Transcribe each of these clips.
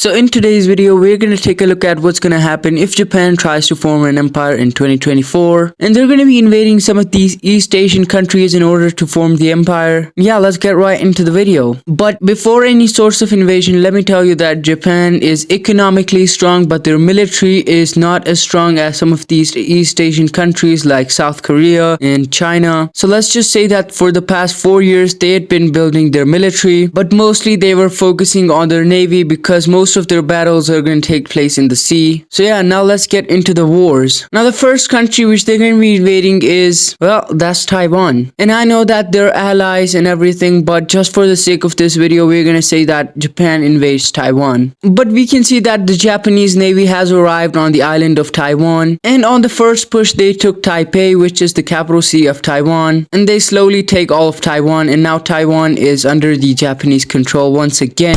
So in today's video, we're going to take a look at what's going to happen if Japan tries to form an empire in 2024. And they're going to be invading some of these East Asian countries in order to form the empire. Yeah, let's get right into the video. But before any source of invasion, let me tell you that Japan is economically strong, but their military is not as strong as some of these East Asian countries like South Korea and China. So let's just say that for the past 4 years, they had been building their military, but mostly they were focusing on their navy because most of their battles are going to take place in the sea. So yeah, now let's get into the wars. Now the first country which they're going to be invading is, well, that's Taiwan. And I know that they're allies and everything, but just for the sake of this video, we're going to say that Japan invades Taiwan. But we can see that the Japanese navy has arrived on the island of Taiwan. And on the first push, they took Taipei, which is the capital city of Taiwan. And they slowly take all of Taiwan. And now Taiwan is under the Japanese control once again.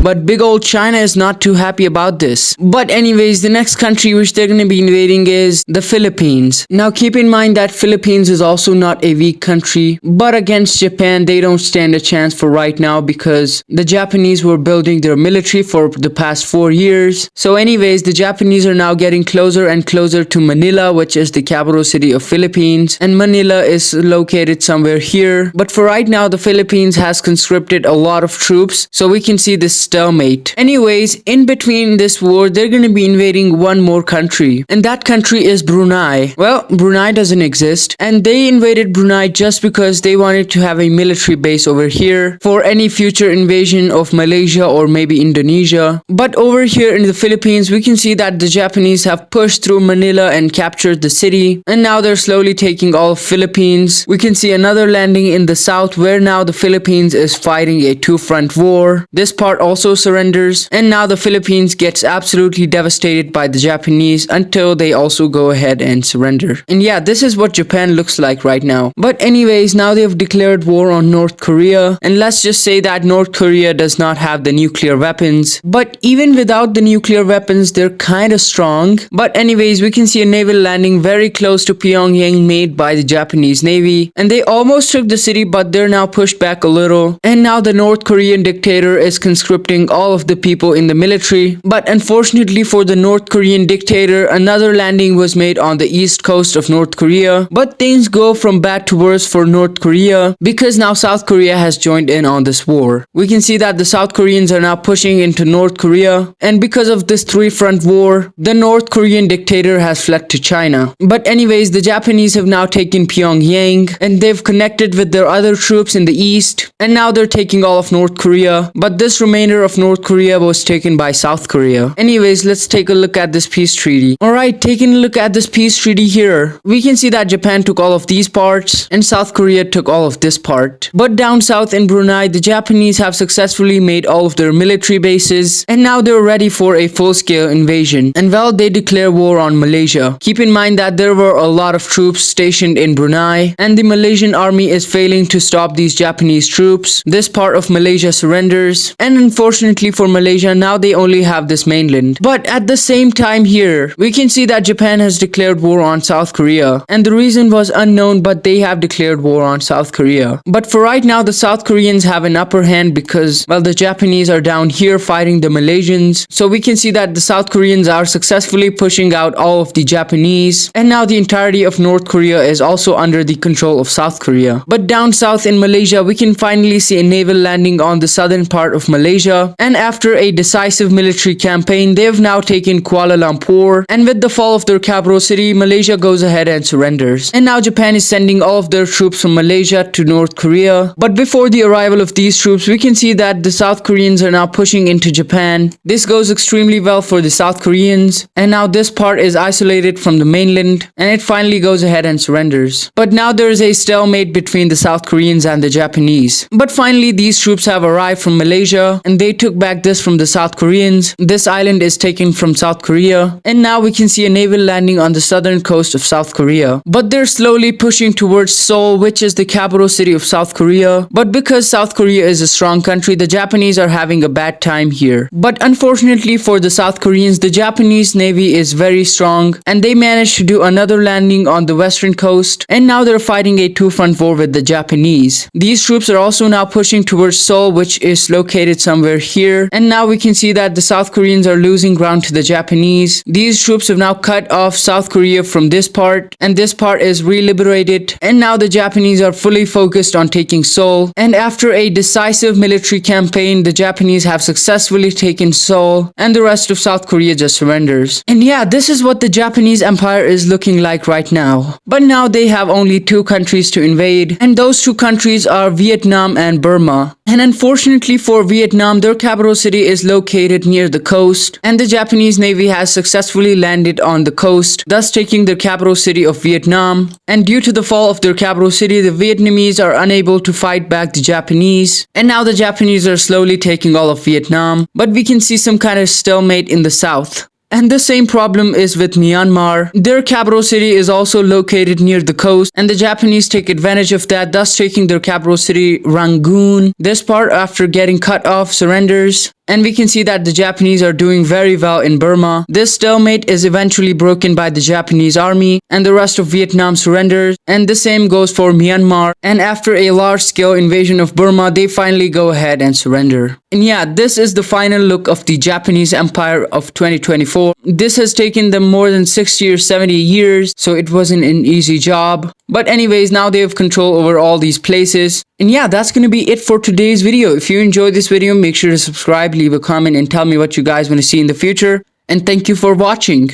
But big old China is not too happy about this. But anyways, the next country which they're going to be invading is the Philippines. Now keep in mind that Philippines is also not a weak country, but against Japan they don't stand a chance for right now because the Japanese were building their military for the past 4 years. So anyways, the Japanese are now getting closer and closer to Manila, which is the capital city of Philippines, and Manila is located somewhere here. But for right now, the Philippines has conscripted a lot of troops, so we can see this stalemate. Anyways, in between this war, they're going to be invading one more country, and that country is Brunei. Well, Brunei doesn't exist, and they invaded Brunei just because they wanted to have a military base over here for any future invasion of Malaysia or maybe Indonesia. But over here in the Philippines, we can see that the Japanese have pushed through Manila and captured the city, and now they're slowly taking all of Philippines. We can see another landing in the south where now the Philippines is fighting a two-front war. This part also surrenders, and now the Philippines gets absolutely devastated by the Japanese until they also go ahead and surrender. And yeah, this is what Japan looks like right now. But anyways, now they've declared war on North Korea, and let's just say that North Korea does not have the nuclear weapons. But even without the nuclear weapons, they're kind of strong. But anyways, we can see a naval landing very close to Pyongyang made by the Japanese Navy, and they almost took the city, but they're now pushed back a little. And now the North Korean dictator is conscripting all of the people in the military. But unfortunately for the North Korean dictator, another landing was made on the east coast of North Korea. But things go from bad to worse for North Korea because now South Korea has joined in on this war. We can see that the South Koreans are now pushing into North Korea, and because of this three-front war, the North Korean dictator has fled to China. But anyways, the Japanese have now taken Pyongyang, and they've connected with their other troops in the east, and now they're taking all of North Korea. But this remainder of North Korea was taken by South Korea. Anyways, let's take a look at this peace treaty. Alright, taking a look at this peace treaty here, we can see that Japan took all of these parts and South Korea took all of this part. But down south in Brunei, the Japanese have successfully made all of their military bases, and now they're ready for a full-scale invasion. And well, they declare war on Malaysia. Keep in mind that there were a lot of troops stationed in Brunei, and the Malaysian army is failing to stop these Japanese troops. This part of Malaysia surrenders, and unfortunately for Malaysia, now they only have this mainland. But at the same time here, we can see that Japan has declared war on South Korea, and the reason was unknown, but they have declared war on South Korea. But for right now, the South Koreans have an upper hand because, well, the Japanese are down here fighting the Malaysians. So we can see that the South Koreans are successfully pushing out all of the Japanese, and now the entirety of North Korea is also under the control of South Korea. But down south in Malaysia, we can finally see a naval landing on the southern part of Malaysia, and after a decisive military campaign, they have now taken Kuala Lumpur, and with the fall of their capital city, Malaysia goes ahead and surrenders. And now Japan is sending all of their troops from Malaysia to North Korea. But before the arrival of these troops, we can see that the South Koreans are now pushing into Japan. This goes extremely well for the South Koreans, and now this part is isolated from the mainland, and it finally goes ahead and surrenders. But now there is a stalemate between the South Koreans and the Japanese. But finally, these troops have arrived from Malaysia, and they took back this from the South Koreans. This island is taken from South Korea, and now we can see a naval landing on the southern coast of South Korea. But they're slowly pushing towards Seoul, which is the capital city of South Korea. But because South Korea is a strong country, the Japanese are having a bad time here. But unfortunately for the South Koreans, the Japanese navy is very strong, and they managed to do another landing on the western coast, and now they're fighting a two-front war with the Japanese. These troops are also now pushing towards Seoul, which is located somewhere here, and now we can see that the South Koreans are losing ground to the Japanese. These troops have now cut off South Korea from this part, and this part is re-liberated, and now the Japanese are fully focused on taking Seoul. And after a decisive military campaign, the Japanese have successfully taken Seoul, and the rest of South Korea just surrenders. And yeah, this is what the Japanese empire is looking like right now. But now they have only 2 countries to invade, and those 2 countries are Vietnam and Burma. And unfortunately for Vietnam, their capital city is located near the coast, and the Japanese Navy has successfully landed on the coast, thus taking the capital city of Vietnam. And due to the fall of their capital city, the Vietnamese are unable to fight back the Japanese, and now the Japanese are slowly taking all of Vietnam, but we can see some kind of stalemate in the south. And the same problem is with Myanmar. Their capital city is also located near the coast, and the Japanese take advantage of that, thus taking their capital city Rangoon. This part, after getting cut off, surrenders. And we can see that the Japanese are doing very well in Burma. This stalemate is eventually broken by the Japanese army, and the rest of Vietnam surrenders. And the same goes for Myanmar. And after a large-scale invasion of Burma, they finally go ahead and surrender. And yeah, this is the final look of the Japanese Empire of 2024. This has taken them more than 60 or 70 years, so it wasn't an easy job. But anyways, now they have control over all these places. And yeah, that's gonna be it for today's video. If you enjoyed this video, make sure to subscribe, leave a comment, and tell me what you guys want to see in the future. And thank you for watching.